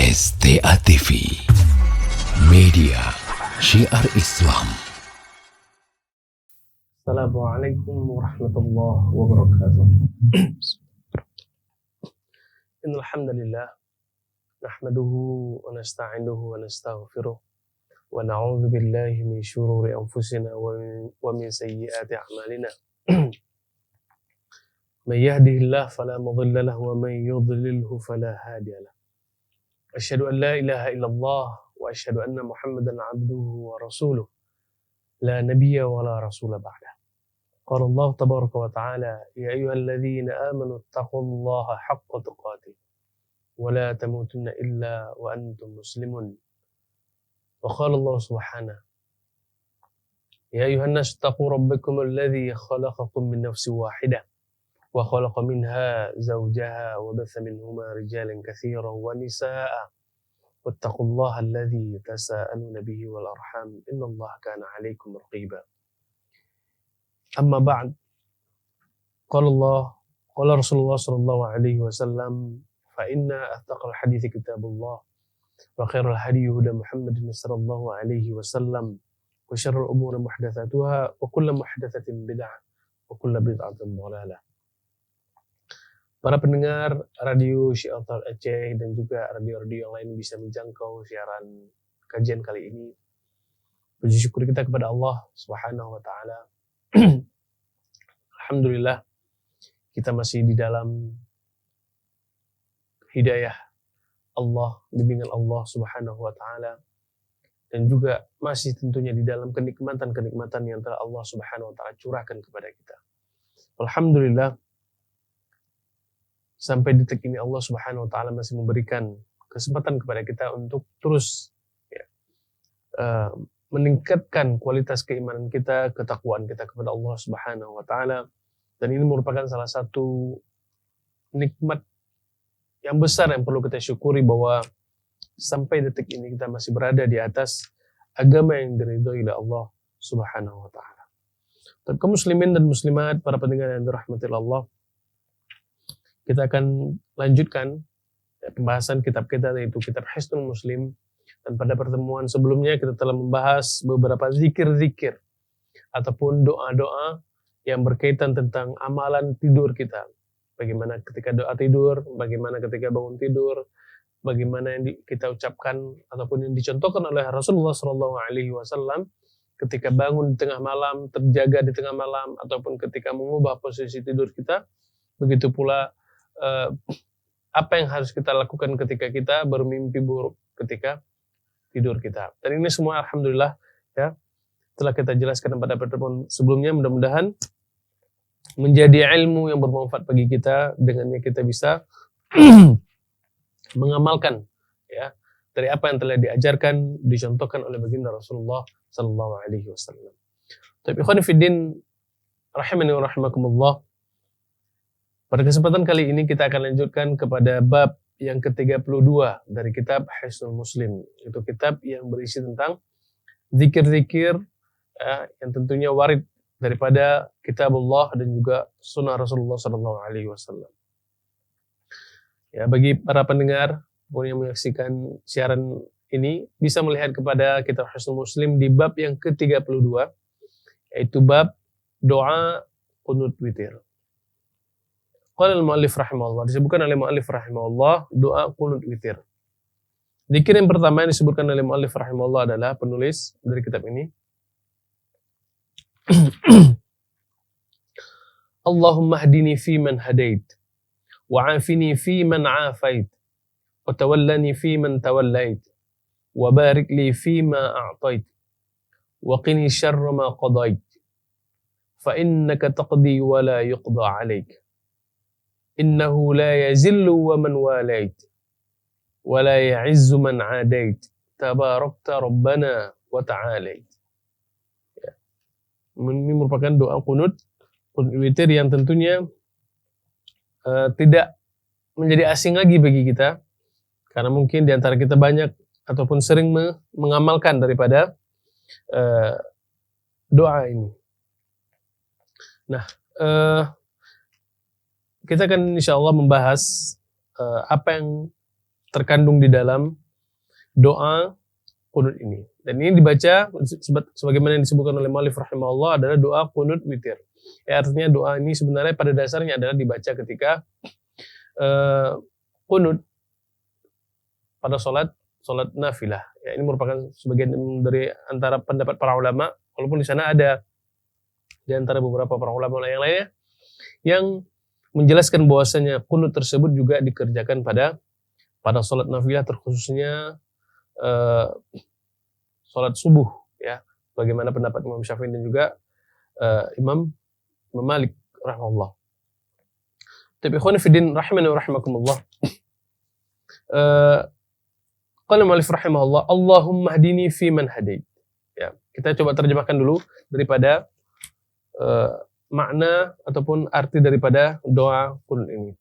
STA TV Media Syiar Islam. Assalamualaikum warahmatullahi wabarakatuh. Innal hamdalillah nahmaduhu wa nasta'inuhu wa nastaghfiruh wa na'udzu billahi min shururi anfusina wa min sayyiati a'malina. May yahdihillahu fala mudilla lahu wa may yudlilhu fala hadiya lahu. Asyhadu an la ilaha illallah wa asyhadu anna Muhammadan 'abduhu wa rasuluh. La nabiyya wa la rasula ba'da. Qala Allah tabaraka wa ta'ala, ya ayyuhalladzina amanu taqullaha haqqa tuqatih wa la tamutunna illa wa antum muslimun. Wa qala Allah subhanahu, ya ayyuhan nas taqu rabbakum alladzi khalaqakum min nafsin wahidah wa khalaqa minha zawjaha wa batha minhuma rijalan katsiran wa nisaa'a wattaqullaha alladzi tasaaluna bihi wal arham innallaha kana 'alaikum raqiba. Amma ba'd. Qala Rasulullah sallallahu alaihi wasallam, fa inna asdaqal hadithi kitabullah wa khairal hadi huda Muhammadin sallallahu alaihi wasallam wa syarrul umuri muhdatsatuha wa kullu muhdatsatin bid'ah wa kullu bid'atin dhalalah. Para pendengar radio Syiar Aceh dan juga radio-radio yang lain bisa menjangkau siaran kajian kali ini. Puji syukur kita kepada Allah Subhanahu wa taala. Alhamdulillah kita masih di dalam hidayah Allah, bimbingan Allah Subhanahu wa taala, dan juga masih tentunya di dalam kenikmatan-kenikmatan yang telah Allah Subhanahu wa taala curahkan kepada kita. Alhamdulillah sampai detik ini Allah Subhanahu wa taala masih memberikan kesempatan kepada kita untuk terus meningkatkan kualitas keimanan kita, ketakwaan kita kepada Allah Subhanahu wa taala. Dan ini merupakan salah satu nikmat yang besar yang perlu kita syukuri, bahwa sampai detik ini kita masih berada di atas agama yang diridhoi oleh Allah Subhanahu wa taala. Dan kaum muslimin dan muslimat, para pendengar yang dirahmati Allah, kita akan lanjutkan pembahasan kitab kita, yaitu kitab Hisnul Muslim. Dan pada pertemuan sebelumnya kita telah membahas beberapa zikir-zikir ataupun doa-doa yang berkaitan tentang amalan tidur kita. Bagaimana ketika doa tidur, bagaimana ketika bangun tidur, bagaimana yang kita ucapkan ataupun yang dicontohkan oleh Rasulullah SAW ketika bangun di tengah malam, terjaga di tengah malam, ataupun ketika mengubah posisi tidur kita. Begitu pula apa yang harus kita lakukan ketika kita bermimpi buruk ketika tidur kita. Dan ini semua alhamdulillah ya telah kita jelaskan pada pertemuan sebelumnya. Mudah-mudahan menjadi ilmu yang bermanfaat bagi kita, dengannya kita bisa mengamalkan ya dari apa yang telah diajarkan, dicontohkan oleh baginda Rasulullah sallallahu alaihi wasallam. Tapi ikhwan fillah rahimani wa rahimakumullah, pada kesempatan kali ini kita akan lanjutkan kepada bab yang ke-32 dari kitab Hisnul Muslim. Itu kitab yang berisi tentang zikir-zikir yang tentunya warid daripada kitabullah dan juga sunnah Rasulullah SAW. Ya, bagi para pendengar yang menyaksikan siaran ini bisa melihat kepada kitab Hisnul Muslim di bab yang ke-32, yaitu bab doa qunut witir. Qala al-mu'allif rahimahullah, disebutkan oleh mu'allif rahimahullah doa qunut witir. Zikir yang pertama yang disebutkan oleh mu'allif rahimahullah adalah penulis dari kitab ini. Allahumma hdini fi man hadait, wa afini fi man afait, wa tawallani fi man tawallait, wa barik li fi ma a'tait, wa qini syarra ma qadait, fa innaka taqdi wa la yuqda alaik. Innahu la yazillu wa man walait wa la ya'izzu man 'adait tabarakta rabbana wa ta'alait. Ya. Ini merupakan doa qunut witir yang tentunya tidak menjadi asing lagi bagi kita, karena mungkin di antara kita banyak ataupun sering mengamalkan daripada doa ini. Nah, kita akan insyaallah membahas apa yang terkandung di dalam doa qunut ini. Dan ini dibaca sebagaimana yang disebutkan oleh Mu'allif rahimahullah adalah doa qunut witir. Ya, artinya doa ini sebenarnya pada dasarnya adalah dibaca ketika qunut pada salat nafilah. Ya, ini merupakan sebagian dari antara pendapat para ulama, walaupun di sana ada di antara beberapa para ulama yang lainnya yang menjelaskan bahwasanya qunut tersebut juga dikerjakan pada salat nafilah, terkhususnya salat subuh, ya, bagaimana pendapat Imam Syafi'i dan juga Imam Malik rahimahullah. Tapi ikhwan fillah rahimani wa rahimakumullah. Qala Mu'allif rahimahullah, Allahumma hdini fi man hadait. Ya, kita coba terjemahkan dulu daripada makna ataupun arti daripada doa qunut ini.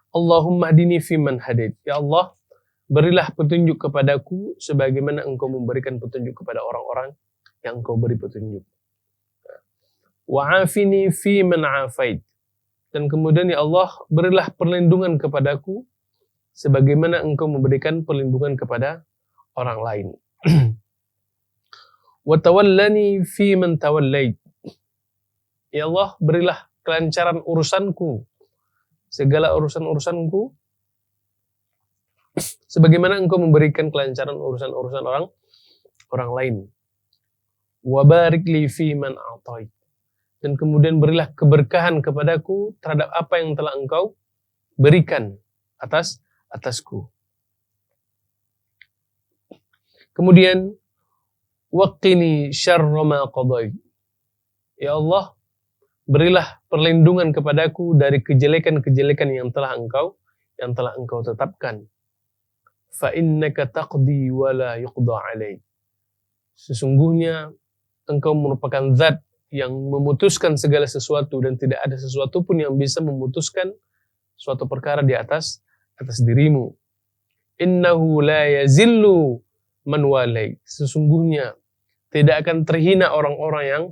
Allahumma hdini fi man hadait. Ya Allah, berilah petunjuk kepadaku sebagaimana Engkau memberikan petunjuk kepada orang-orang yang Engkau beri petunjuk. Wa'afini fi man afait. Dan kemudian ya Allah, berilah perlindungan kepadaku sebagaimana Engkau memberikan perlindungan kepada orang lain. Wa tawallani fi man tawallait. Ya Allah, berilah kelancaran urusanku, segala urusan-urusanku sebagaimana Engkau memberikan kelancaran urusan-urusan orang lain. Wa barik li fi man a'tait. Dan kemudian berilah keberkahan kepadaku terhadap apa yang telah Engkau berikan atasku. Kemudian waqini syarra ma qadait. Ya Allah, berilah perlindungan kepadaku dari kejelekan-kejelekan yang telah Engkau tetapkan. Fa innaka taqdi wa la yuqda alaik. Sesungguhnya Engkau merupakan zat yang memutuskan segala sesuatu dan tidak ada sesuatu pun yang bisa memutuskan suatu perkara di atas dirimu. Innahu la yazillu man walai. Sesungguhnya tidak akan terhina orang-orang yang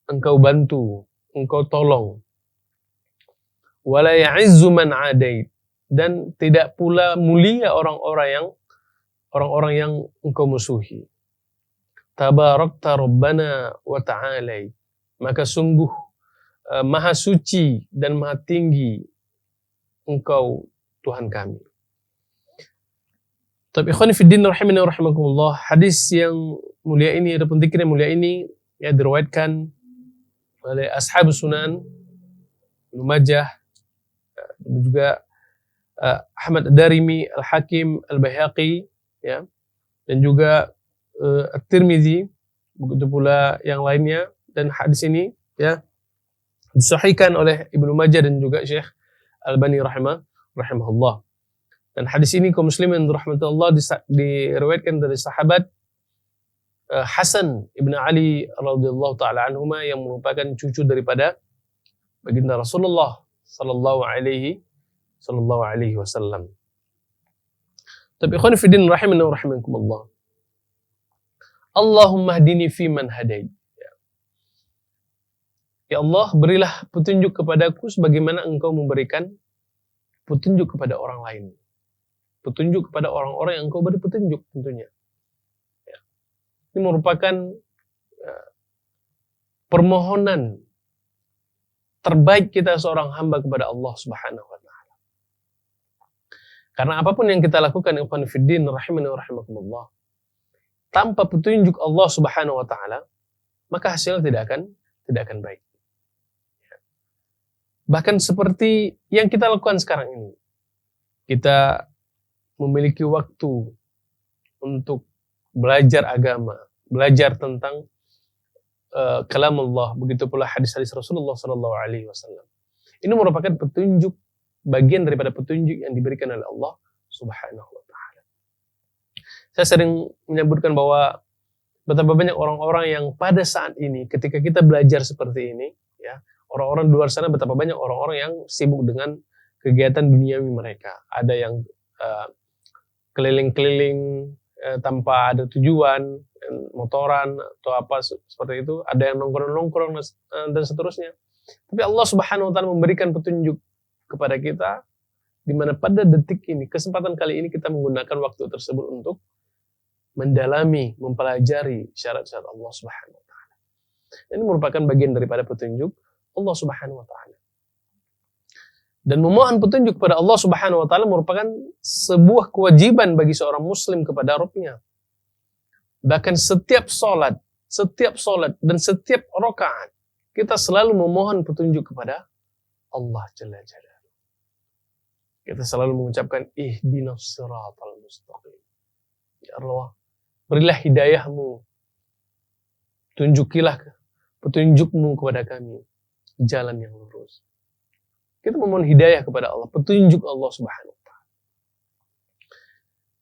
Engkau bantu, Engkau tolong. Wala ya'izzu man adait. Dan tidak pula mulia orang-orang yang Engkau musuhi. Tabarakta rabbana wa ta'alai. Maka sungguh maha suci dan maha tinggi Engkau Tuhan kami. Tapi ikhwan fillah rahimani wa rahimakumullah, hadis yang mulia ini ataupun dzikir yang mulia ini ya diriwayatkan oleh Ashabus Sunan, Ibnu Majah, dan juga Ahmad Ad-Darimi, Al-Hakim, Al-Baihaqi, ya, dan juga At-Tirmidzi, begitu pula yang lainnya. Dan hadis ini ya disahihkan oleh Ibnu Majah dan juga Syekh Albani rahimahullah. Dan hadis ini kaum muslimin rahmatullah diriwayatkan dari sahabat Hasan ibn Ali radhiyallahu taala anhuma yang merupakan cucu daripada baginda Rasulullah sallallahu alaihi wasallam. Tapi ikhwan fillah rahimani wa rahimakumullah. Allahumma hdini fi man hadait. Ya Allah, berilah petunjuk kepadaku sebagaimana Engkau memberikan petunjuk kepada orang lain. Petunjuk kepada orang-orang yang Engkau beri petunjuk tentunya. Ya. Ini merupakan permohonan terbaik kita seorang hamba kepada Allah Subhanahu wa taala. Karena apapun yang kita lakukan ikhwan fiddin rahimani wa rahimakumullah, tanpa petunjuk Allah Subhanahu wa taala, maka hasilnya tidak akan baik. Bahkan seperti yang kita lakukan sekarang ini. Kita memiliki waktu untuk belajar agama, belajar tentang kalam Allah, begitu pula hadis-hadis Rasulullah SAW. Ini merupakan petunjuk, bagian daripada petunjuk yang diberikan oleh Allah Subhanahu wa taala. Saya sering menyebutkan bahwa betapa banyak orang-orang yang pada saat ini ketika kita belajar seperti ini, ya, orang-orang di luar sana betapa banyak orang-orang yang sibuk dengan kegiatan duniawi mereka. Ada yang keliling-keliling tanpa ada tujuan, motoran atau apa seperti itu. Ada yang nongkrong-nongkrong dan seterusnya. Tapi Allah Subhanahu wa taala memberikan petunjuk kepada kita di mana pada detik ini, kesempatan kali ini kita menggunakan waktu tersebut untuk mendalami, mempelajari syarat-syarat Allah Subhanahu wa taala. Ini merupakan bagian daripada petunjuk Allah Subhanahu wa taala. Dan memohon petunjuk kepada Allah Subhanahu wa taala merupakan sebuah kewajiban bagi seorang muslim kepada Rabb-nya. Bahkan setiap solat dan setiap rakaat kita selalu memohon petunjuk kepada Allah Jalla Jalla. Kita selalu mengucapkan ihdinas siratal mustaqim. Ya Allah, berilah hidayahmu. Tunjukilah petunjukmu kepada kami jalan yang lurus. Kita memohon hidayah kepada Allah, petunjuk Allah Subhanahu wa taala.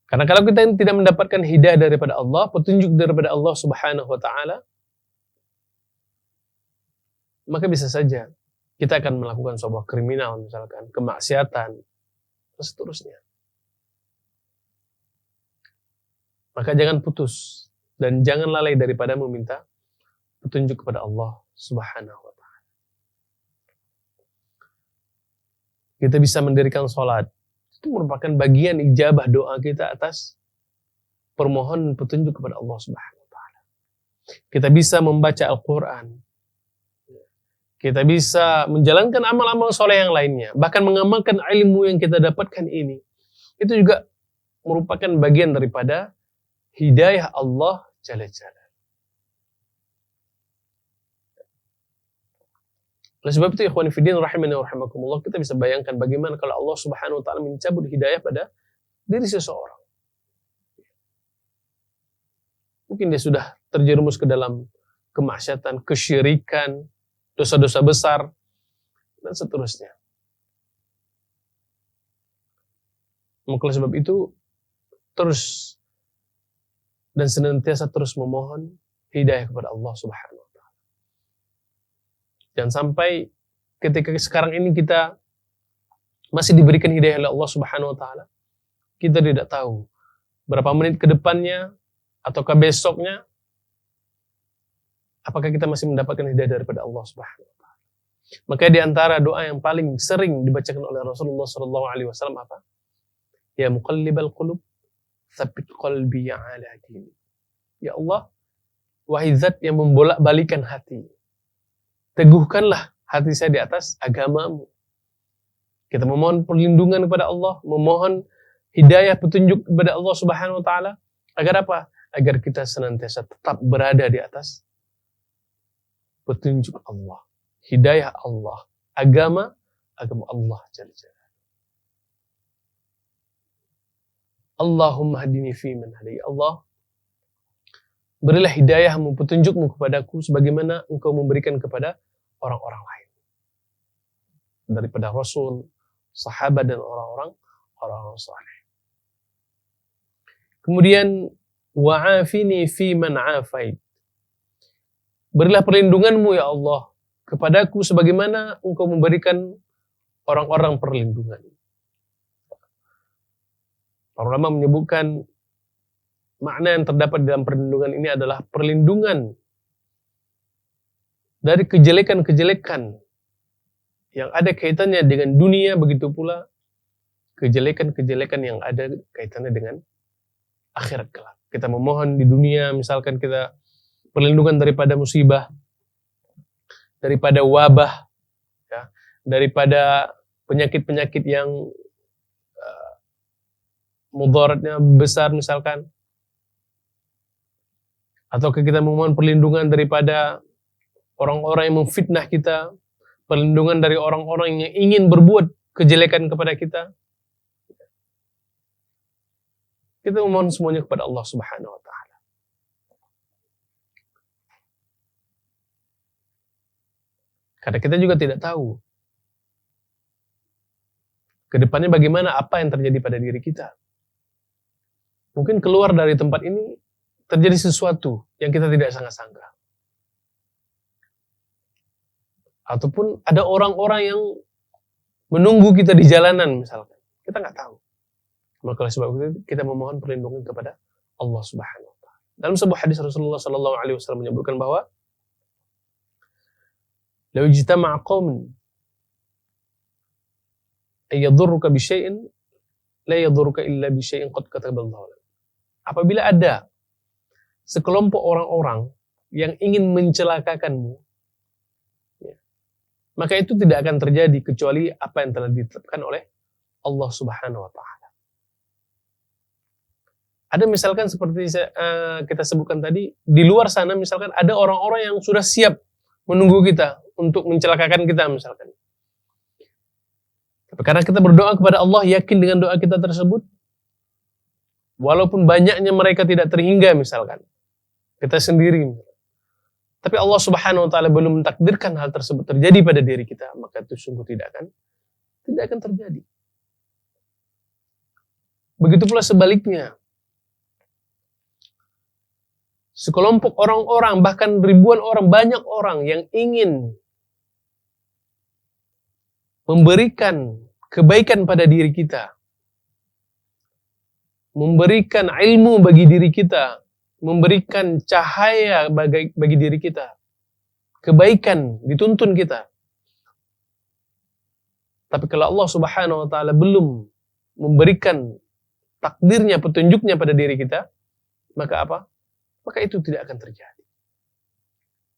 Karena kalau kita tidak mendapatkan hidayah daripada Allah, petunjuk daripada Allah Subhanahu wa taala, maka bisa saja kita akan melakukan sebuah kriminal, misalkan kemaksiatan, dan seterusnya. Maka jangan putus dan jangan lalai daripada meminta petunjuk kepada Allah Subhanahu wa taala. Kita bisa mendirikan sholat. Itu merupakan bagian ijabah doa kita atas permohonan petunjuk kepada Allah Subhanahu wa taala. Kita bisa membaca Al-Qur'an. Kita bisa menjalankan amal-amal soleh yang lainnya, bahkan mengamalkan ilmu yang kita dapatkan ini. Itu juga merupakan bagian daripada hidayah Allah Jalla Jalla. Oleh sebab itu, ikhwan fillah rahimani wa rahimakumullah, kita bisa bayangkan bagaimana kalau Allah Subhanahu wa taala mencabut hidayah pada diri seseorang. Mungkin dia sudah terjerumus ke dalam kemaksiatan, kesyirikan, dosa-dosa besar, dan seterusnya. Maka oleh sebab itu, terus dan senantiasa terus memohon hidayah kepada Allah Subhanahu wa taala. Jangan sampai ketika sekarang ini kita masih diberikan hidayah oleh Allah Subhanahu wa taala, kita tidak tahu berapa menit ke depannya ataukah besoknya apakah kita masih mendapatkan hidayah daripada Allah Subhanahu wa taala. Maka di antara doa yang paling sering dibacakan oleh Rasulullah sallallahu alaihi wasallam apa? Ya muqallibal qulub, tsabbit qalbi ala dini. Ya Allah, wahai zat yang membolak-balikan hati, teguhkanlah hati saya di atas agamamu. Kita memohon perlindungan kepada Allah, memohon hidayah petunjuk kepada Allah Subhanahu wa taala agar apa? Agar kita senantiasa tetap berada di atas petunjuk Allah, hidayah Allah, agama Allah Jalla Jalla. Allahumma hadini fi man hadai. Allah, berilah hidayahmu, petunjukmu kepadaku sebagaimana engkau memberikan kepada orang-orang lain. Daripada Rasul, sahabat, dan orang-orang saleh. Kemudian, wa'afini fi man afait. Berilah perlindunganmu ya Allah kepadaku sebagaimana engkau memberikan orang-orang perlindungan. Para ulama menyebutkan makna yang terdapat dalam perlindungan ini adalah perlindungan dari kejelekan-kejelekan yang ada kaitannya dengan dunia, begitu pula kejelekan-kejelekan yang ada kaitannya dengan akhirat kelak. Kita memohon di dunia, misalkan kita perlindungan daripada musibah, daripada wabah, ya, daripada penyakit-penyakit yang mudaratnya besar misalkan. Atau kita memohon perlindungan daripada orang-orang yang memfitnah kita, perlindungan dari orang-orang yang ingin berbuat kejelekan kepada kita. Kita memohon semuanya kepada Allah Subhanahu wa taala. Karena kita juga tidak tahu ke depannya bagaimana, apa yang terjadi pada diri kita. Mungkin keluar dari tempat ini terjadi sesuatu yang kita tidak sangka-sangka. Ataupun ada orang-orang yang menunggu kita di jalanan misalkan. Kita nggak tahu. Maka oleh sebab itu kita memohon perlindungan kepada Allah Subhanahu wa taala. Dalam sebuah hadis Rasulullah sallallahu alaihi wasallam menyebutkan bahwa law ijtama'a qaumun Ayyadurruka bisyai'in la yadurruka illa bisyai'in qad kataballahu lak. Apabila ada sekelompok orang-orang yang ingin mencelakakanmu, ya, maka itu tidak akan terjadi kecuali apa yang telah ditetapkan oleh Allah Subhanahu wa Ta'ala. Ada misalkan seperti kita sebutkan tadi, di luar sana misalkan ada orang-orang yang sudah siap menunggu kita untuk mencelakakan kita misalkan. Tapi karena kita berdoa kepada Allah, yakin dengan doa kita tersebut, walaupun banyaknya mereka tidak terhingga misalkan, kita sendiri, tapi Allah Subhanahu wa Ta'ala belum mentakdirkan hal tersebut terjadi pada diri kita, maka itu sungguh tidak akan terjadi. Begitu pula sebaliknya. Sekelompok orang-orang, bahkan ribuan orang, banyak orang yang ingin memberikan kebaikan pada diri kita, memberikan ilmu bagi diri kita, memberikan cahaya bagi diri kita, kebaikan dituntun kita. Tapi kalau Allah Subhanahu wa Ta'ala belum memberikan takdirnya, petunjuknya pada diri kita, maka apa? Maka itu tidak akan terjadi.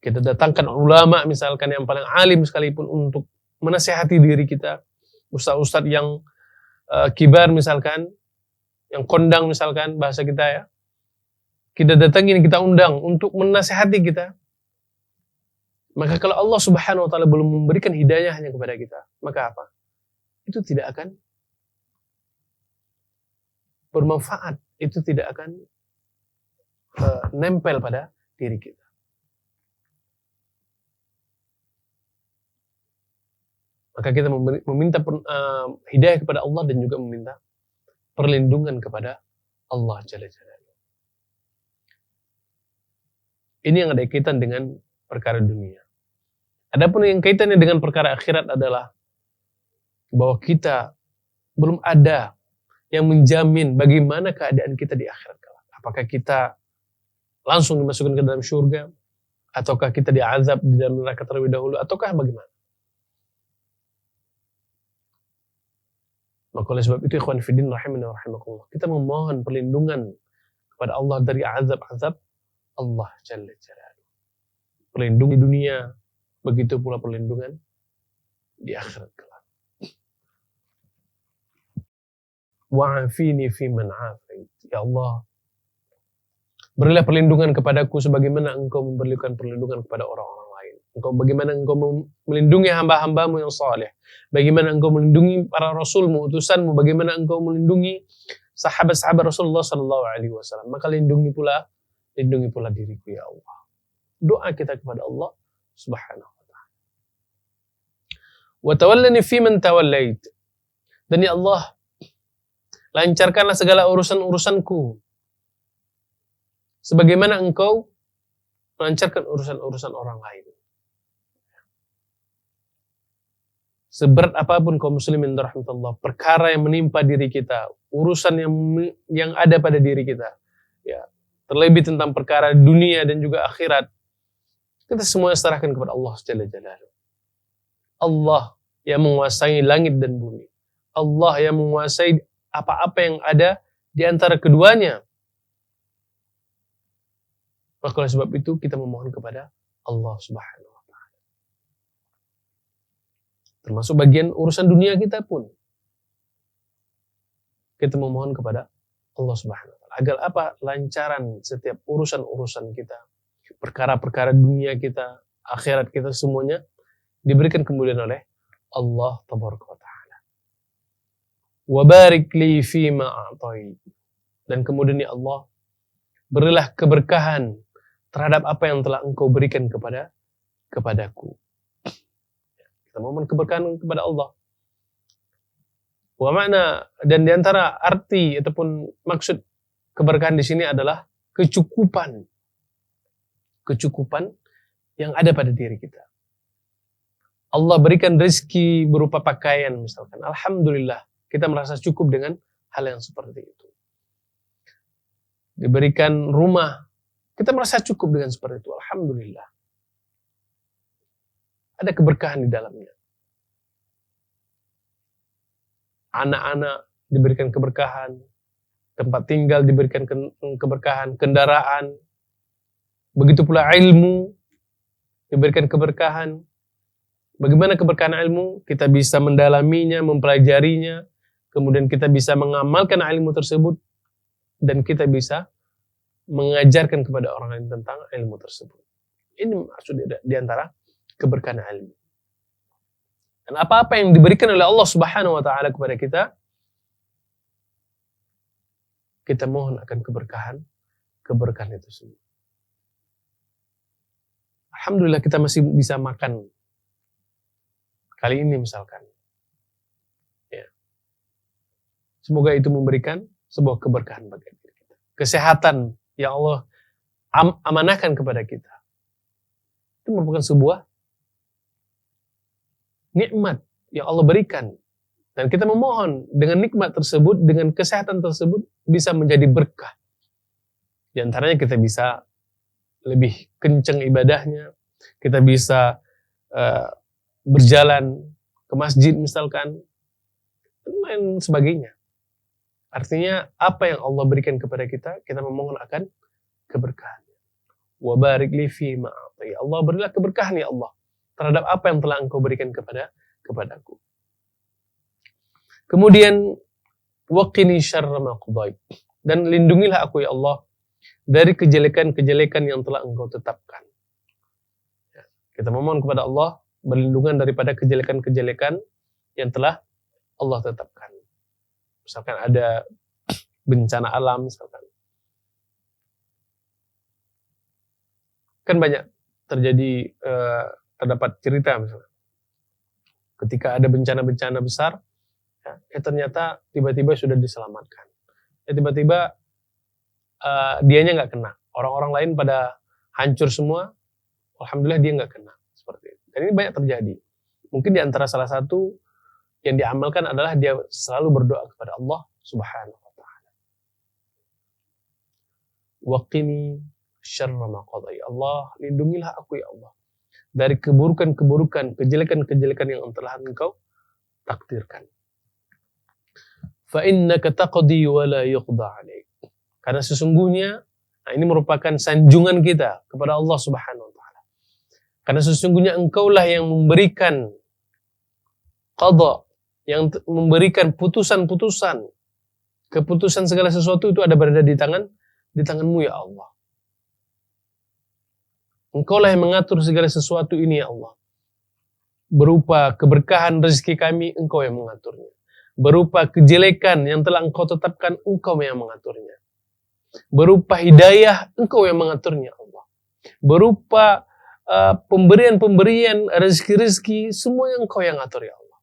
Kita datangkan ulama misalkan yang paling alim sekalipun untuk menasihati diri kita, ustaz-ustaz yang kibar misalkan, yang kondang misalkan bahasa kita ya, kita datangin, kita undang untuk menasihati kita. Maka kalau Allah Subhanahu wa Ta'ala belum memberikan hidayahnya kepada kita, maka apa? Itu tidak akan bermanfaat, itu tidak akan nempel pada diri kita. Maka kita meminta hidayah kepada Allah dan juga meminta perlindungan kepada Allah Jalla Jalaluhu. Ini yang ada kaitan dengan perkara dunia. Adapun yang kaitannya dengan perkara akhirat adalah bahwa kita belum ada yang menjamin bagaimana keadaan kita di akhirat kelak. Apakah kita langsung dimasukkan ke dalam surga, ataukah kita diazab di dalam neraka terlebih dahulu, ataukah bagaimana? Maka oleh sebab itu ikhwan fillah rahimani wa rahimakumullah, kita memohon perlindungan kepada Allah dari azab-azab Allah Jalla Jalaluhu. Perlindungan di dunia, begitu pula perlindungan di akhirat kelak. Wa'afini fi man 'afait. Ya Allah, berilah perlindungan kepadaku sebagaimana Engkau memberikan perlindungan kepada orang-orang lain. Bagaimana Engkau melindungi hamba-hambamu yang saleh. Bagaimana Engkau melindungi para rasulmu, utusanmu. Bagaimana Engkau melindungi sahabat-sahabat Rasulullah SAW. Maka lindungi pula diriku ya Allah. Doa kita kepada Allah Subhanahu wa Ta'ala. Wa tawallani fi man tawallait. Dan ya Allah, lancarkanlah segala urusan-urusanku sebagaimana Engkau melancarkan urusan-urusan orang lain. Seberat apapun kaum muslimin rahmatullah, perkara yang menimpa diri kita, urusan yang ada pada diri kita, ya, terlebih tentang perkara dunia dan juga akhirat, kita semua serahkan kepada Allah Jalla Jalaluhu. Allah yang menguasai langit dan bumi. Allah yang menguasai apa-apa yang ada di antara keduanya. Maka oleh sebab itu kita memohon kepada Allah Subhanahu wa Ta'ala. Termasuk bagian urusan dunia kita pun. Kita memohon kepada Allah Subhanahu wa Ta'ala. Agar apa? Lancaran setiap urusan-urusan kita. Perkara-perkara dunia kita, akhirat kita semuanya diberikan kemudian oleh Allah Tabaraka wa Ta'ala. Wa barik li fima a'tait. Dan kemudian ya Allah, berilah keberkahan terhadap apa yang telah Engkau berikan kepadaku. Kita mohon keberkahan kepada Allah. Wa makna, dan diantara arti ataupun maksud keberkahan di sini adalah kecukupan. Kecukupan yang ada pada diri kita. Allah berikan rezeki berupa pakaian misalkan. Alhamdulillah, kita merasa cukup dengan hal yang seperti itu. Diberikan rumah, kita merasa cukup dengan seperti itu. Alhamdulillah. Ada keberkahan di dalamnya. anak-anak diberikan keberkahan, tempat tinggal diberikan keberkahan, kendaraan, begitu pula ilmu diberikan keberkahan. Bagaimana keberkahan ilmu? Kita bisa mendalaminya, mempelajarinya, kemudian kita bisa mengamalkan ilmu tersebut, dan kita bisa mengajarkan kepada orang lain tentang ilmu tersebut. Ini maksud di antara keberkahan ilmu. Dan apa-apa yang diberikan oleh Allah Subhanahu wa taala kepada kita, kita mohon akan keberkahan itu semua. Alhamdulillah kita masih bisa makan. Kali ini misalkan. Ya. Semoga itu memberikan sebuah keberkahan bagi kita. Kesehatan yang Allah amanahkan kepada kita. Itu merupakan sebuah nikmat yang Allah berikan. Dan kita memohon dengan nikmat tersebut, dengan kesehatan tersebut, bisa menjadi berkah. Di antaranya kita bisa lebih kencang ibadahnya, kita bisa berjalan ke masjid misalkan, dan lain sebagainya. Artinya apa yang Allah berikan kepada kita, kita memohon akan keberkahan. Wa barik li fi ma a'ti. Allah berilah keberkahan ya Allah terhadap apa yang telah Engkau berikan kepadaku. Kemudian waqini syarra ma qadait. Dan lindungilah aku ya Allah dari kejelekan-kejelekan yang telah Engkau tetapkan. Ya, kita memohon kepada Allah berlindungan daripada kejelekan-kejelekan yang telah Allah tetapkan. Misalkan ada bencana alam misalkan. Kan banyak terjadi, terdapat cerita misalnya. Ketika ada bencana-bencana besar, ya ternyata tiba-tiba sudah diselamatkan. Ya tiba-tiba dianya nggak kena. Orang-orang lain pada hancur semua, alhamdulillah dia nggak kena. Seperti itu. Dan ini banyak terjadi. Mungkin di antara salah satu yang diamalkan adalah dia selalu berdoa kepada Allah Subhanahu wa taala. Waqini syarra ma qadai. Allah, lindungilah aku ya Allah dari keburukan-keburukan, kejelekan-kejelekan yang telah Engkau takdirkan. Fa innaka taqdi wa la yuqda 'alaik. Karena sesungguhnya, nah ini merupakan sanjungan kita kepada Allah Subhanahu wa taala. Karena sesungguhnya Engkaulah yang memberikan qada, yang memberikan putusan-putusan. Keputusan segala sesuatu itu berada di tanganmu ya Allah. Engkaulah yang mengatur segala sesuatu ini ya Allah. Berupa keberkahan rezeki kami, Engkau yang mengaturnya. Berupa kejelekan yang telah Engkau tetapkan, Engkau yang mengaturnya. Berupa hidayah, Engkau yang mengaturnya Allah. Berupa pemberian-pemberian rezeki-rezeki, semua yang Engkau yang atur ya Allah.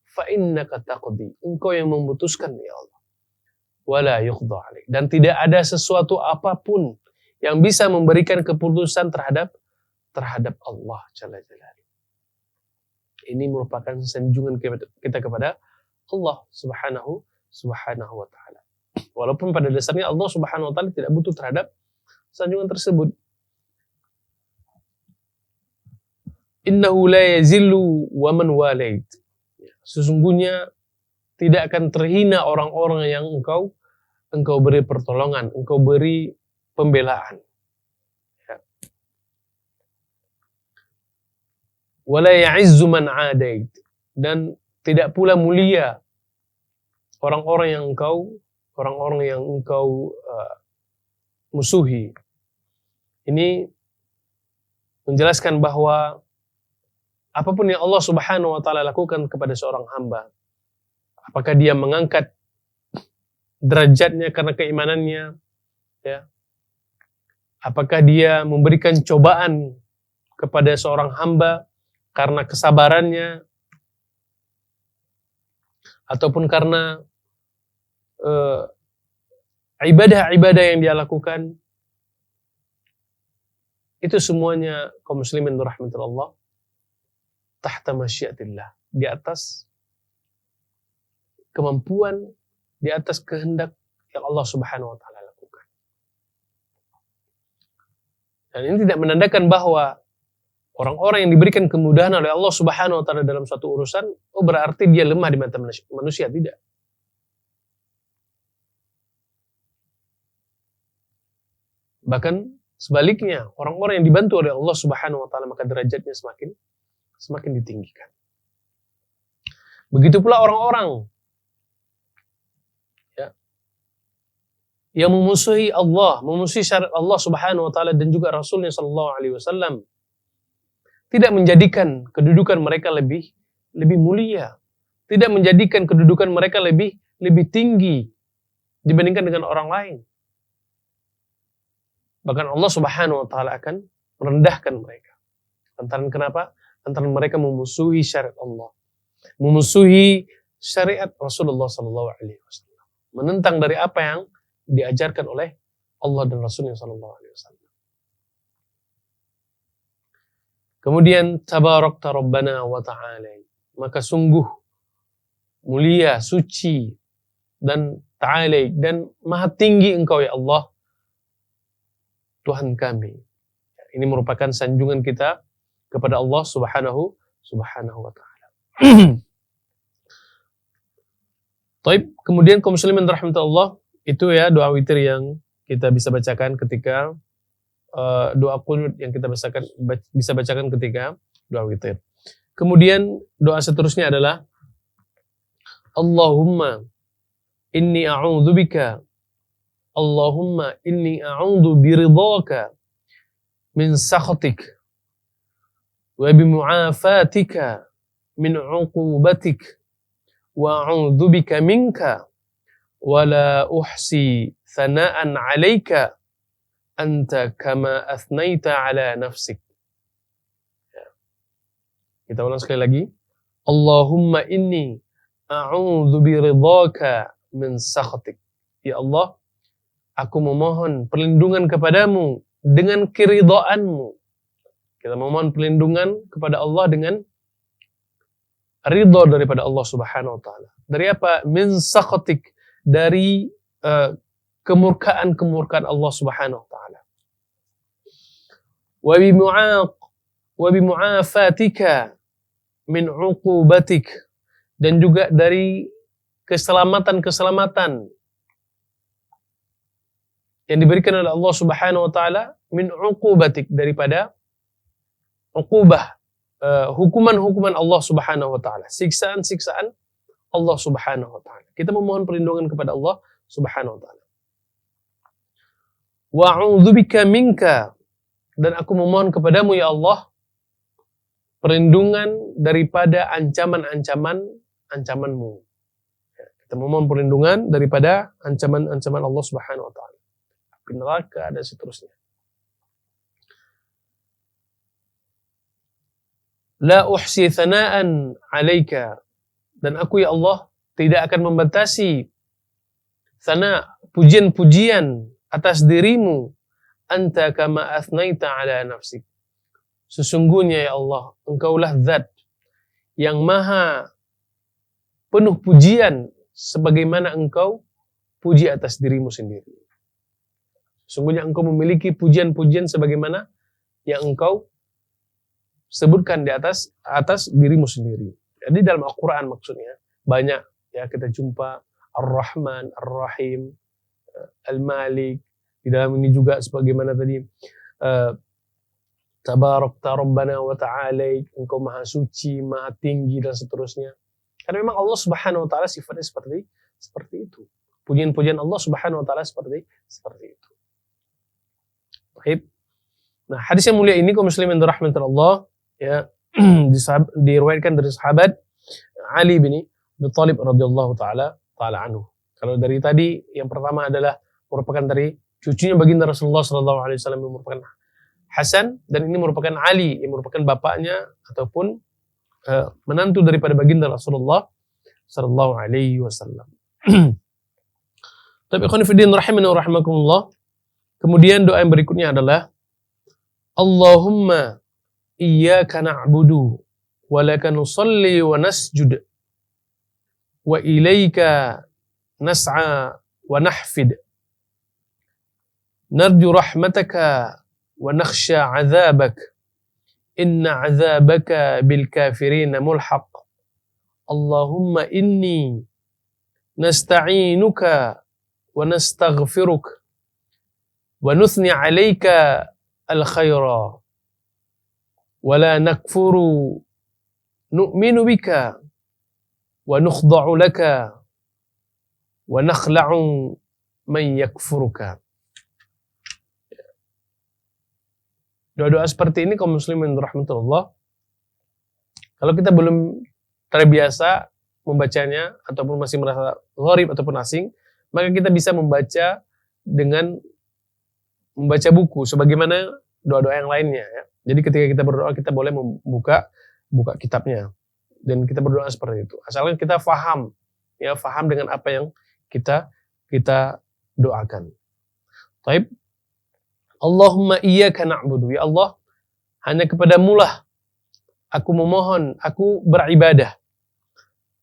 Fa innaka taqdi. Engkau yang memutuskan ya Allah. Wala yuqda 'alaik. Dan tidak ada sesuatu apapun yang bisa memberikan keputusan terhadap Allah Jalla Jalaluhu. Ini merupakan sanjungan kita kepada Allah Subhanahu wa taala. Walaupun pada dasarnya Allah Subhanahu wa taala tidak butuh terhadap sanjungan tersebut. Innahu la yazillu wa man walait. Sesungguhnya tidak akan terhina orang-orang yang engkau beri pertolongan, engkau beri pembelaan. Ya. Wala ya'izzu man 'adait. Dan tidak pula mulia orang-orang yang engkau musuhi. Ini menjelaskan bahwa apapun yang Allah Subhanahu wa taala lakukan kepada seorang hamba, apakah dia mengangkat derajatnya karena keimanannya, ya, apakah dia memberikan cobaan kepada seorang hamba karena kesabarannya, ataupun karena ibadah-ibadah yang dia lakukan, itu semuanya kaum muslimin rahmatullah tahta masyiatillah, di atas kemampuan, di atas kehendak yang Allah Subhanahu wa taala lakukan. Dan ini tidak menandakan bahwa orang-orang yang diberikan kemudahan oleh Allah Subhanahu wa taala dalam suatu urusan, berarti dia lemah di mata manusia, tidak. Bahkan sebaliknya, orang-orang yang dibantu oleh Allah Subhanahu wa taala maka derajatnya semakin ditinggikan. Begitu pula orang-orang ya, yang memusuhi Allah, memusuhi syariat Allah Subhanahu wa taala dan juga Rasulnya sallallahu alaihi wasallam, tidak menjadikan kedudukan mereka lebih mulia, tidak menjadikan kedudukan mereka lebih tinggi dibandingkan dengan orang lain. Bahkan Allah Subhanahu wa taala akan merendahkan mereka. Lantaran kenapa? Lantaran mereka memusuhi syariat Allah, memusuhi syariat Rasulullah sallallahu alaihi wasallam, menentang dari apa yang diajarkan oleh Allah dan Rasulnya sallallahu alaihi wasallam. Kemudian tabarakta rabbana wa ta'ala, maka sungguh mulia, suci dan ta'ala dan maha tinggi engkau ya Allah Tuhan kami. Ini merupakan sanjungan kita kepada Allah Subhanahu wa taala. Taib, kemudian kaum muslimin rahmatullah, itu ya doa witir yang kita bisa bacakan ketika doa qunut yang kita bisa bacakan ketika doa witir. Kemudian doa seterusnya adalah Allahumma inni a'udzubika, Allahumma inni a'udzu biridhaka min sakhatik wa bimu'afatika min 'uqubatik wa a'udzu bika minka wa la uhsi thana'an 'alaika anta kama athnaita 'ala nafsik. Kita ulang sekali lagi. Allahumma inni a'udzu biridhaka min sakhatik. Ya Allah, aku memohon perlindungan kepadamu dengan keridhaanmu. Kita memohon perlindungan kepada Allah dengan ridha daripada Allah Subhanahu wa taala. Dari apa? Min sakhatik, dari kemurkaan Allah Subhanahu wa taala. Wa bimu'afatika min 'uqubatik, dan juga dari keselamatan yang diberikan oleh Allah Subhanahu wa taala, min 'uqubatik, daripada uqubah, hukuman-hukuman Allah Subhanahu wa taala, siksaan-siksaan Allah Subhanahu wa taala. Kita memohon perlindungan kepada Allah Subhanahu wa taala. Wa a'udzubika minka, dan aku memohon kepadamu ya Allah perlindungan daripada ancaman-ancamanmu. Kita memohon perlindungan daripada ancaman-ancaman Allah Subhanahu wa taala, api neraka dan seterusnya. La uhsi thana'an 'alaika, dan aku ya Allah tidak akan membatasi thana, pujian-pujian atas dirimu, anta kama athnaita 'ala nafsik. Sesungguhnya ya Allah, engkaulah zat yang maha penuh pujian sebagaimana engkau puji atas dirimu sendiri. Sesungguhnya engkau memiliki pujian-pujian sebagaimana yang engkau sebutkan di atas dirimu sendiri. Jadi dalam Al-Quran maksudnya banyak ya kita jumpa Ar-Rahman, Ar-Rahim, Al-Malik. Di dalam ini juga sebagaimana tadi Tabarakta Rabbana wa ta'ala, engkau maha suci, maha tinggi dan seterusnya. Karena memang Allah Subhanahu wa taala sifatnya seperti itu. Pujian-pujian Allah Subhanahu wa taala seperti itu. Baik. Nah, hadis yang mulia ini kaum muslimin rahmatullah Allah ya diriwayatkan dari sahabat Ali bin Abi Thalib radhiyallahu taala anhu. Kalau dari tadi yang pertama adalah merupakan dari cucunya baginda Rasulullah sallallahu alaihi wasallam yang merupakan Hasan, dan ini merupakan Ali yang merupakan bapaknya ataupun menantu daripada baginda Rasulullah sallallahu alaihi wasallam. Tapi ikhwan fillah rahimani wa rahimakumullah. Kemudian doa yang berikutnya adalah Allahumma iyyaka na'budu wa laka nusalli wa nasjud wa ilaika nas'a wa nahfid narju rahmataka wa nakhsha 'adzabak inna 'adzabaka bil kafirin mulhaq. Allahumma inni nasta'inuka wa nastaghfiruk wa nuthni 'alaika al-khaira wa la nakfuru nu'minu bika wa nukhda'u laka wa nakhla'u man yakfuruka. Doa-doa seperti ini kaum muslimin rahmatullah, kalau kita belum terbiasa membacanya ataupun masih merasa gharib ataupun asing, maka kita bisa membaca dengan membaca buku sebagaimana doa-doa yang lainnya ya. Jadi ketika kita berdoa kita boleh membuka kitabnya dan kita berdoa seperti itu. Asalkan kita faham dengan apa yang kita doakan. Taib. Allahumma iyyaka na'budu, ya Allah, hanya kepadamulah aku memohon, aku beribadah.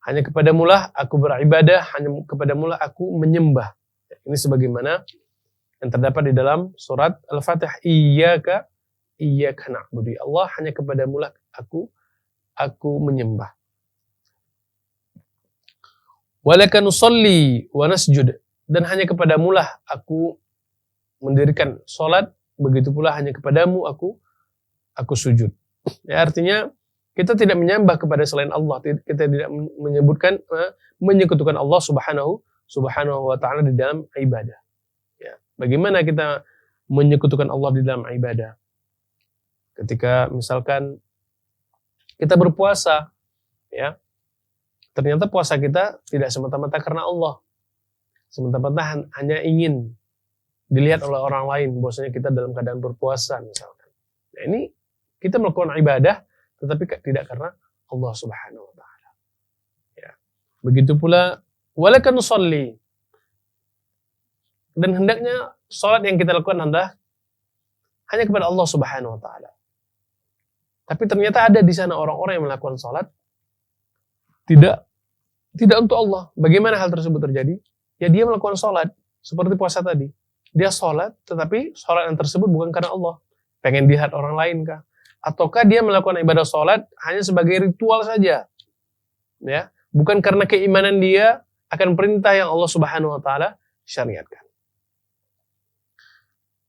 Hanya kepadamulah aku beribadah, hanya kepadamulah aku menyembah. Ini sebagaimana yang terdapat di dalam surat Al-Fatihah, iyyaka na'budu, ya Allah, hanya kepadamulah aku menyembah. Walaka nusalli wa nasjud, dan hanya kepadamulah aku mendirikan sholat, begitu pula hanya kepadamu aku sujud. Ya, artinya kita tidak menyembah kepada selain Allah, kita tidak menyekutukan Allah subhanahu wa ta'ala di dalam ibadah. Ya, bagaimana kita menyekutukan Allah di dalam ibadah? Ketika misalkan kita berpuasa, ya, ternyata puasa kita tidak semata-mata karena Allah, semata-mata hanya ingin dilihat oleh orang lain bahwasanya kita dalam keadaan berpuasa misalkan. Nah, ini kita melakukan ibadah tetapi tidak karena Allah Subhanahu wa taala. Ya. Begitu pula walaka nusalli, dan hendaknya salat yang kita lakukan hanya kepada Allah Subhanahu wa taala. Tapi ternyata ada di sana orang-orang yang melakukan salat tidak untuk Allah. Bagaimana hal tersebut terjadi? Ya, dia melakukan salat seperti puasa tadi. Dia sholat, tetapi sholat yang tersebut bukan karena Allah. Pengen dilihat orang lain kah? Ataukah dia melakukan ibadah sholat hanya sebagai ritual saja? Ya, bukan karena keimanan dia akan perintah yang Allah Subhanahu wa taala syariatkan.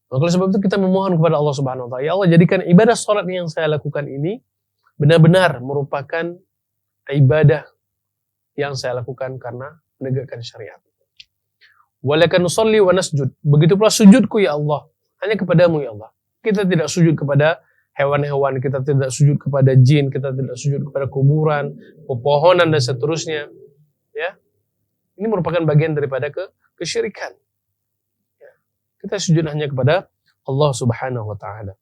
Oleh sebab itu kita memohon kepada Allah Subhanahu wa taala, ya Allah, jadikan ibadah sholat yang saya lakukan ini benar-benar merupakan ibadah yang saya lakukan karena menegakkan syariat. Walaka nusalli wa nasjud, begitu pula sujudku ya Allah hanya kepadamu ya Allah. Kita tidak sujud kepada hewan-hewan, kita tidak sujud kepada jin, kita tidak sujud kepada kuburan, pepohonan dan seterusnya. Ya, ini merupakan bagian daripada kesyirikan. Ya. Kita sujud hanya kepada Allah Subhanahu wa taala.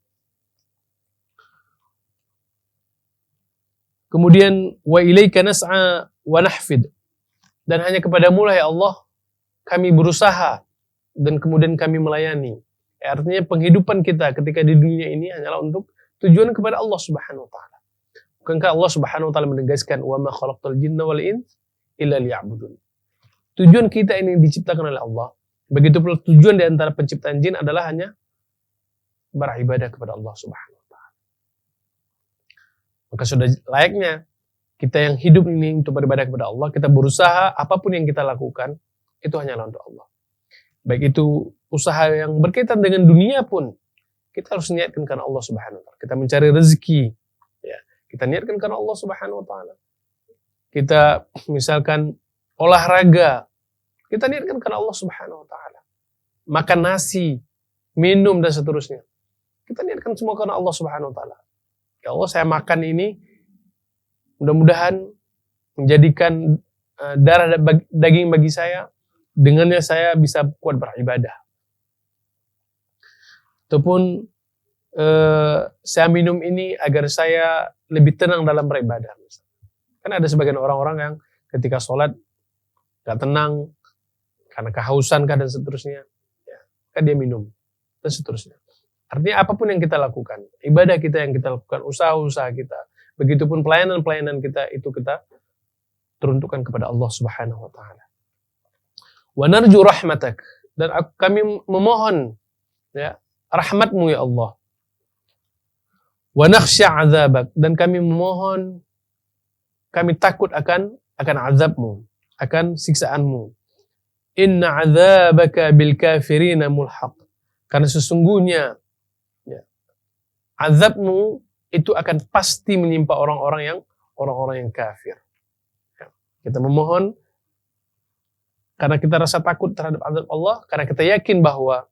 Kemudian wa ilaika nas'a wa nahfid, dan hanya kepadamu lah ya Allah kami berusaha dan kemudian kami melayani. Ya, artinya penghidupan kita ketika di dunia ini hanyalah untuk tujuan kepada Allah Subhanahu wa taala. Bukankah Allah Subhanahu wa taala menegaskan wa ma khalaqtal jinna wal ins illa liya'budun. Tujuan kita ini diciptakan oleh Allah. Begitu pula tujuan di antara penciptaan jin adalah hanya beribadah kepada Allah Subhanahu wa taala. Maka sudah layaknya kita yang hidup ini untuk beribadah kepada Allah, kita berusaha apapun yang kita lakukan itu hanyalah untuk Allah. Baik itu usaha yang berkaitan dengan dunia pun, kita harus niatkan karena Allah Subhanahu wa taala. Kita mencari rezeki, ya, kita niatkan karena Allah Subhanahu wa taala. Kita misalkan olahraga, kita niatkan karena Allah Subhanahu wa taala. Makan nasi, minum dan seterusnya, kita niatkan semua karena Allah Subhanahu wa taala. Ya Allah, saya makan ini mudah-mudahan menjadikan darah daging bagi saya, dengannya saya bisa kuat beribadah. Ataupun saya minum ini agar saya lebih tenang dalam beribadah. Kan ada sebagian orang-orang yang ketika sholat gak tenang karena kehausan dan seterusnya, ya, kan dia minum dan seterusnya. Artinya apapun yang kita lakukan, ibadah kita yang kita lakukan, usaha-usaha kita, begitupun pelayanan-pelayanan kita, itu kita teruntukkan kepada Allah Subhanahu wa taala. Wa narju rahmatak, dan kami memohon ya rahmatmu ya Allah. Wa nakhsha azabak, dan kami memohon, kami takut akan azabmu, akan siksaanmu. Inna azabaka bil kafirina mulhaq, Karena sesungguhnya ya, azabmu itu akan pasti menimpa orang-orang yang kafir. Ya. Kita memohon karena kita rasa takut terhadap azab Allah, karena kita yakin bahwa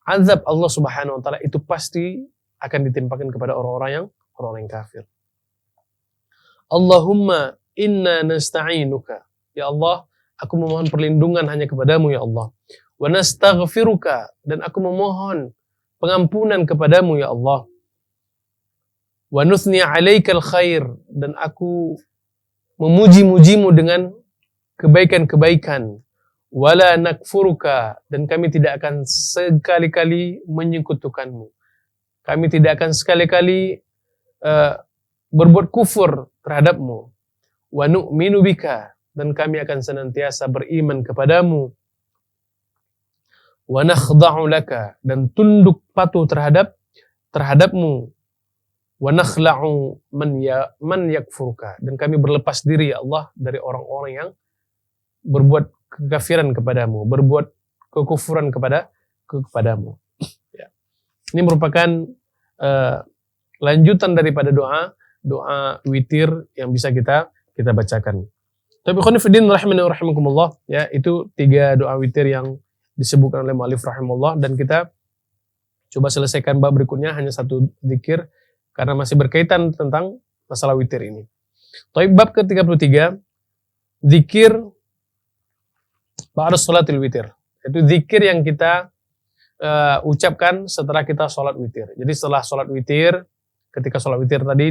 azab Allah Subhanahu wa taala itu pasti akan ditimpakan kepada orang-orang yang kafir. Allahumma inna nasta'inuka. Ya Allah, aku memohon perlindungan hanya kepadamu ya Allah. Wa nastaghfiruka, dan aku memohon pengampunan kepadamu ya Allah. Wa nuthni 'alaikal khair, dan aku memuji-mujimu dengan kebaikan-kebaikan. Wala nakfuruka, dan kami tidak akan sekali-kali menyekutukanmu. Kami tidak akan sekali-kali berbuat kufur terhadapmu. Wa nu'minu bika, dan kami akan senantiasa beriman kepadamu. Wa nakhda'u laka, dan tunduk patuh terhadapmu. Wa nakhla'u man yakfuruka, dan kami berlepas diri ya Allah dari orang-orang yang berbuat kekafiran kepadamu, berbuat kekufuran kepadamu. Ya. Ini merupakan lanjutan daripada doa witir yang bisa kita bacakan. Tapi khonif din rahimani wa rahimakumullah, ya, itu 3 doa witir yang disebutkan oleh mu'allif rahimahullah, dan kita coba selesaikan bab berikutnya hanya 1 zikir karena masih berkaitan tentang masalah witir ini. Tapi bab ke-33, zikir ba'da sholatil witir. Itu zikir yang kita ucapkan setelah kita sholat witir. Jadi setelah sholat witir, ketika sholat witir tadi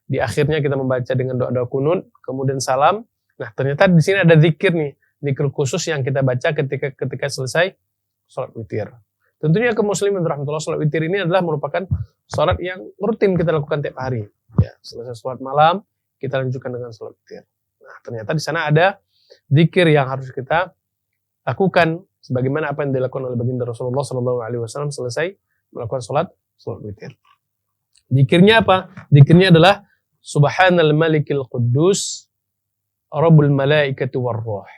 di akhirnya kita membaca dengan doa-doa kunut, kemudian salam. Nah, ternyata di sini ada zikir nih, zikir khusus yang kita baca ketika selesai sholat witir. Tentunya kaum muslimin rahmatullah, sholat witir ini adalah merupakan sholat yang rutin kita lakukan tiap hari. Ya, selesai sholat malam, kita lanjutkan dengan sholat witir. Nah, ternyata di sana ada zikir yang harus kita lakukan sebagaimana apa yang dilakukan oleh baginda Rasulullah SAW selesai melakukan sholat witir. Zikirnya apa? Zikirnya adalah Subhanal Malikil Quddus Rabbul Malaikati Warruh.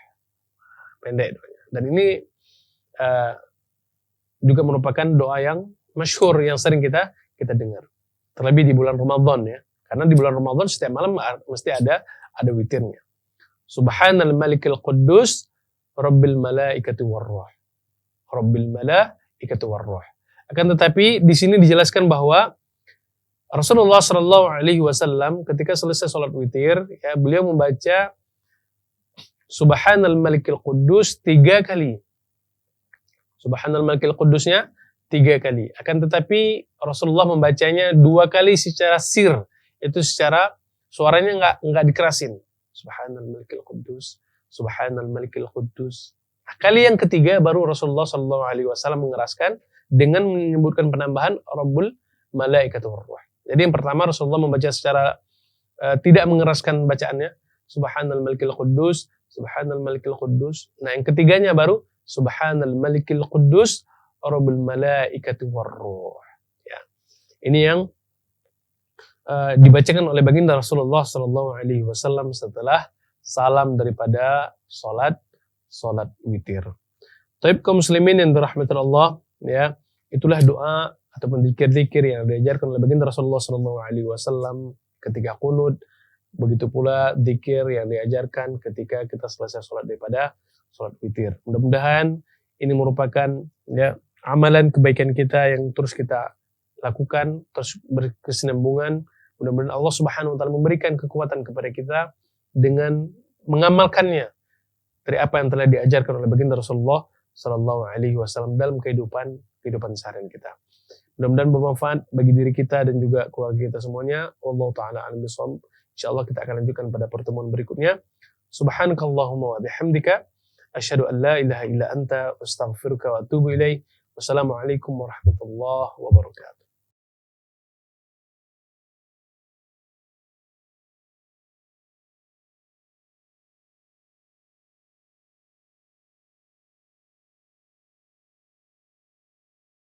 Pendek doanya. Dan ini juga merupakan doa yang masyhur yang sering kita dengar. Terlebih di bulan Ramadan ya. Karena di bulan Ramadan setiap malam mesti ada witirnya. Subhanal Malikil Quddus Rabbil Malaikati Warruh. Rabbil Malaikati Warruh. Akan tetapi di sini dijelaskan bahwa Rasulullah SAW ketika selesai sholat witir, ya, beliau membaca Subhanal Malikil Quddus 3 kali. Subhanal Malikil Quddusnya 3 kali. Akan tetapi Rasulullah membacanya 2 kali secara sir. Itu secara suaranya nggak dikerasin. Subhanal Malikil Quddus, Subhanal Malikil Quddus. Kali yang ketiga baru Rasulullah SAW mengeraskan dengan menyebutkan penambahan Rabbul Malaikati Warruh. Jadi yang pertama Rasulullah membaca secara tidak mengeraskan bacaannya, Subhanal Malikil Quddus, Subhanal Malikil Quddus. Nah, yang ketiganya baru Subhanal Malikil Quddus Rabbul Malaikati Warruh. Ya. Ini yang dibacakan oleh baginda Rasulullah SAW setelah salam daripada sholat witir. Taib kaum muslimin yang dirahmati Allah, ya, itulah doa ataupun zikir-zikir yang diajarkan oleh baginda Rasulullah SAW ketika kunut. Begitu pula zikir yang diajarkan ketika kita selesai sholat daripada sholat witir. Mudah-mudahan ini merupakan, ya, amalan kebaikan kita yang terus kita lakukan, terus berkesinambungan. Mudah-mudahan Allah Subhanahu wa taala memberikan kekuatan kepada kita dengan mengamalkannya dari apa yang telah diajarkan oleh baginda Rasulullah SAW dalam kehidupan seharian kita. Mudah-mudahan bermanfaat bagi diri kita dan juga keluarga kita semuanya. Wallahu ta'ala a'lam bishawab. Insyaallah kita akan lanjutkan pada pertemuan berikutnya. Subhanakallahumma wa bihamdika asyhadu an la ilaha illa anta astaghfiruka wa atubu ilaik. Wassalamualaikum warahmatullahi wabarakatuh.